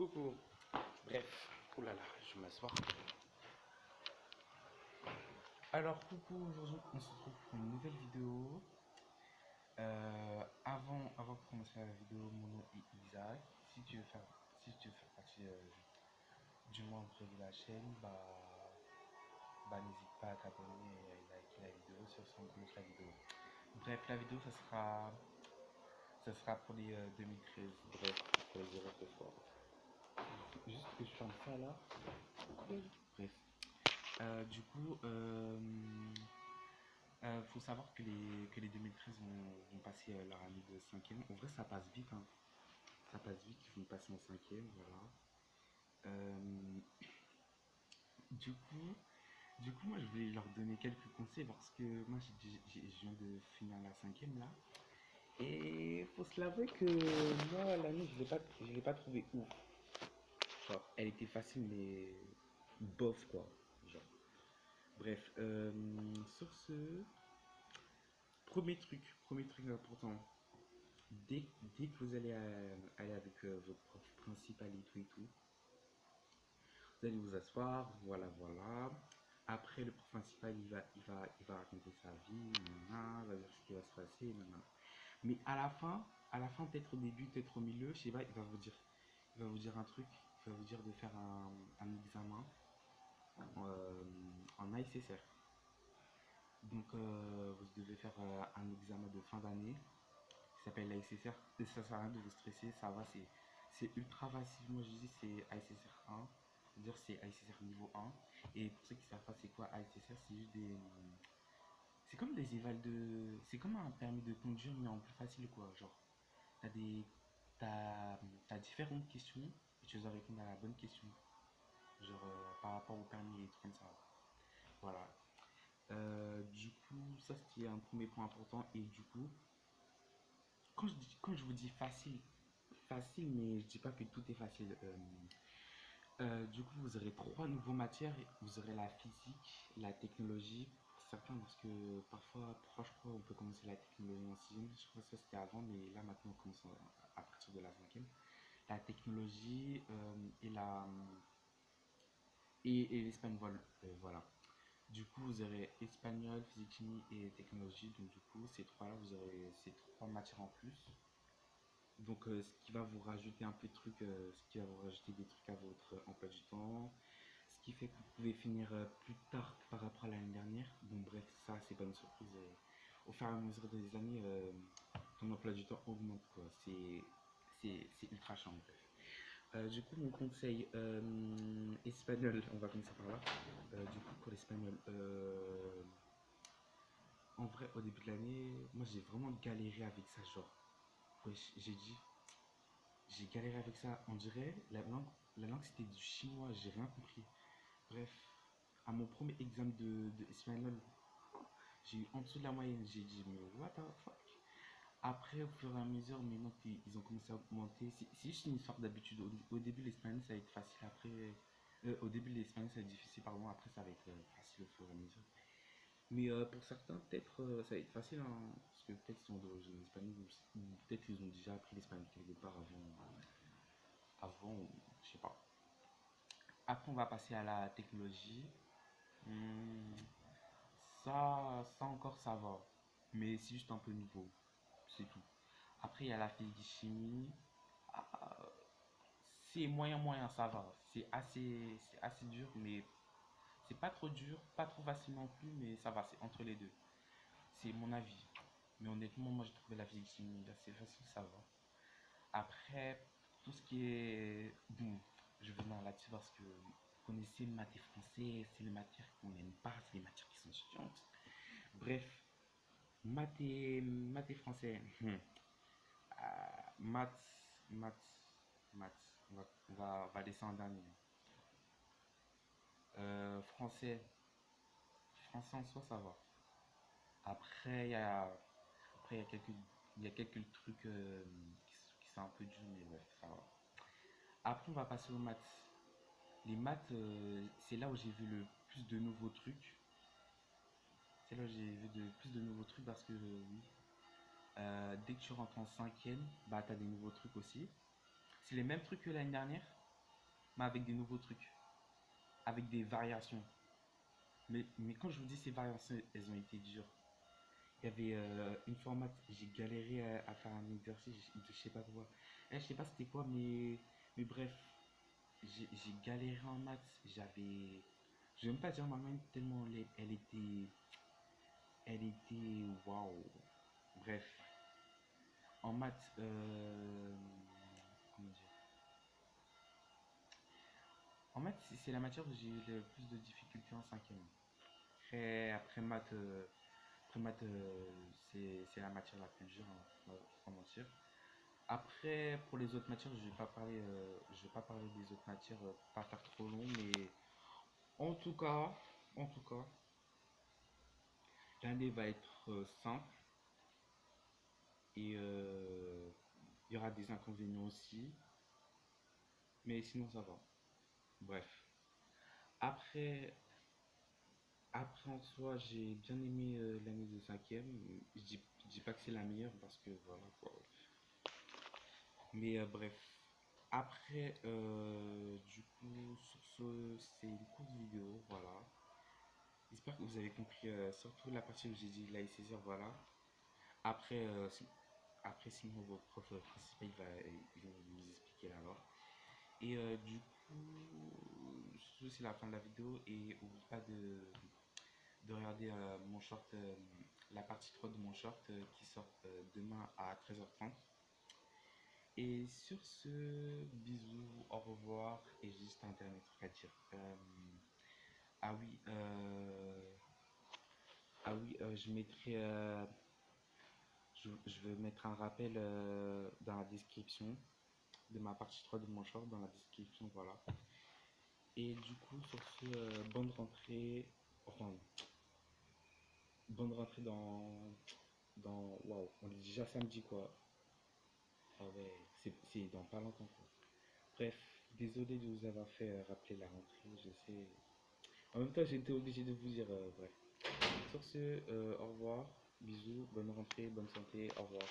Coucou. Bref, oulala, je vais m'asseoir. Alors, coucou, aujourd'hui on se retrouve pour une nouvelle vidéo. Avant de commencer la vidéo, mon nom est Isaac. Si tu veux faire partie du membre de la chaîne, n'hésite pas à t'abonner et à liker la vidéo. Sur ce, on commence la vidéo. Bref, la vidéo, ça sera pour les 2013. Bref, pour les erreurs de sport. Juste que je ferme ça là. Bref. Faut savoir que les 2013 vont passer leur année de 5e. En vrai, ça passe vite, hein. Ça passe vite, ils vont passer en 5e, voilà. Euh, du coup, moi, je voulais leur donner quelques conseils parce que moi, je viens de finir la 5e là. Et faut se l'avouer que moi, l'année, je l'ai pas trouvée ouf. Genre, elle était facile, mais bof, quoi. Genre. Bref, sur ce, premier truc important. Dès que vous allez aller avec votre prof principal et tout, vous allez vous asseoir, voilà. Après, le prof principal, il va raconter sa vie, nanana, il va dire ce qui va se passer, nanana. Mais à la fin, peut-être au début, peut-être au milieu, je sais pas, il va vous dire un truc, il va vous dire de faire un examen en ASSR. Donc, vous devez faire un examen de fin d'année qui s'appelle l'ASSR. Et ça sert à rien de vous stresser, ça va, c'est ultra facile. Moi, je dis c'est ASSR 1, c'est-à-dire c'est ASSR niveau 1. Et pour ceux qui savent pas c'est quoi ASSR, c'est juste des. C'est comme des évals de. C'est comme un permis de conduire, mais en plus facile, quoi. Genre, t'as des. T'as différentes questions et tu dois répondre à la bonne question. Genre, par rapport au permis et tout comme ça. Voilà. Du coup, ça c'était un premier point important. Et du coup, quand je vous dis facile, mais je dis pas que tout est facile. Du coup, vous aurez trois nouveaux matières. Vous aurez la physique, la technologie. Pour certains, parce que parfois, je crois, on peut commencer la technologie en 6e. Je crois que ça c'était avant, mais là maintenant, on commence à partir de la 5e. La technologie et l'espagnol. Voilà. Du coup, vous aurez espagnol, physique, chimie et technologie. Donc, du coup, ces trois-là, vous aurez ces trois matières en plus. Donc, ce qui va vous rajouter un peu de trucs, ce qui va vous rajouter des trucs à votre emploi du temps. Ce qui fait que vous pouvez finir plus tard par rapport à l'année dernière. Donc, bref, ça, c'est pas une surprise. Au fur et à mesure des années, ton emploi du temps augmente, quoi. C'est ultra chiant, bref. Du coup, mon conseil espagnol, on va commencer par là. Du coup, pour l'espagnol, en vrai, au début de l'année, moi j'ai vraiment galéré avec ça. Genre, ouais, j'ai galéré avec ça. On dirait, la langue c'était du chinois, j'ai rien compris. Bref, à mon premier examen de espagnol, j'ai eu en dessous de la moyenne. J'ai dit, mais what the fuck? Après, au fur et à mesure, mes notes ils ont commencé à augmenter. C'est juste une histoire d'habitude. Au début, l'espagnol ça va être facile. Après, au début, l'espagnol ça va être difficile, pardon. Après, ça va être facile au fur et à mesure. Mais pour certains, peut-être ça va être facile, hein, parce que peut-être ils sont d'origine espagnole ou peut-être ils ont déjà appris l'espagnol quelque part avant, je sais pas. Après, on va passer à la technologie. Hmm, ça encore, ça va. Mais c'est juste un peu nouveau, c'est tout. Après, il y a la physique chimie. Ah, c'est moyen, ça va. C'est assez dur, mais c'est pas trop dur, pas trop facile non plus, mais ça va, c'est entre les deux. C'est mon avis. Mais honnêtement, moi j'ai trouvé la physique chimie assez facile, ça va. Après, tout ce qui est. Bon, je vais venir là-dessus parce que vous connaissez maths et français, c'est les matières qu'on n'aime pas, c'est les matières qui sont chiantes. Bref, maths et français. Maths, maths. On va descendre en dernier. Français, français en soi, ça va. Après, il y a quelques trucs qui sont un peu durs, mais bref, ça va. Après, on va passer aux maths. Les maths, c'est là où j'ai vu le plus de nouveaux trucs. C'est là où j'ai vu de plus de nouveaux trucs parce que oui, dès que tu rentres en 5e, bah t'as des nouveaux trucs aussi. C'est les mêmes trucs que l'année dernière, mais avec des nouveaux trucs, avec des variations. Mais quand je vous dis ces variations, elles ont été dures. Il y avait une format, j'ai galéré à faire un exercice de je sais pas quoi. Je sais pas c'était quoi, mais bref, j'ai galéré en maths. Je vais même pas dire ma main tellement elle était waouh. Bref, en maths, comment dire? En maths, c'est la matière où j'ai eu le plus de difficultés en cinquième. Après maths, c'est la matière la plus dure, hein, faut pas mentir. Après, pour les autres matières, je vais pas parler des autres matières, pour pas faire trop long, mais en tout cas, en tout cas, l'année va être simple et il y aura des inconvénients aussi, mais sinon ça va. Bref. Après, après en soi, j'ai bien aimé l'année de cinquième. Je dis pas que c'est la meilleure parce que voilà quoi. Mais bref. Après, du coup, sur ce, c'est une courte vidéo, voilà. J'espère que vous avez compris, surtout la partie où j'ai dit la saisir, voilà. Après, après sinon, votre prof principal, il va nous expliquer là-bas. Et du coup, c'est la fin de la vidéo. Et n'oublie pas de regarder mon short, la partie 3 de mon short qui sort demain à 13h30. Et sur ce, bisous, au revoir. Et juste un dernier truc à dire. Ah oui, je mettrai, je vais mettre un rappel dans la description de ma partie 3 de mon short, dans la description, voilà. Et du coup, sur ce, bonne rentrée, enfin, bonne rentrée waouh, on est déjà samedi, quoi. Ah ouais, c'est dans pas longtemps, quoi. Bref, désolé de vous avoir fait rappeler la rentrée, je sais. En même temps, j'étais obligé de vous dire, bref. Sur ce, au revoir, bisous, bonne rentrée, bonne santé, au revoir.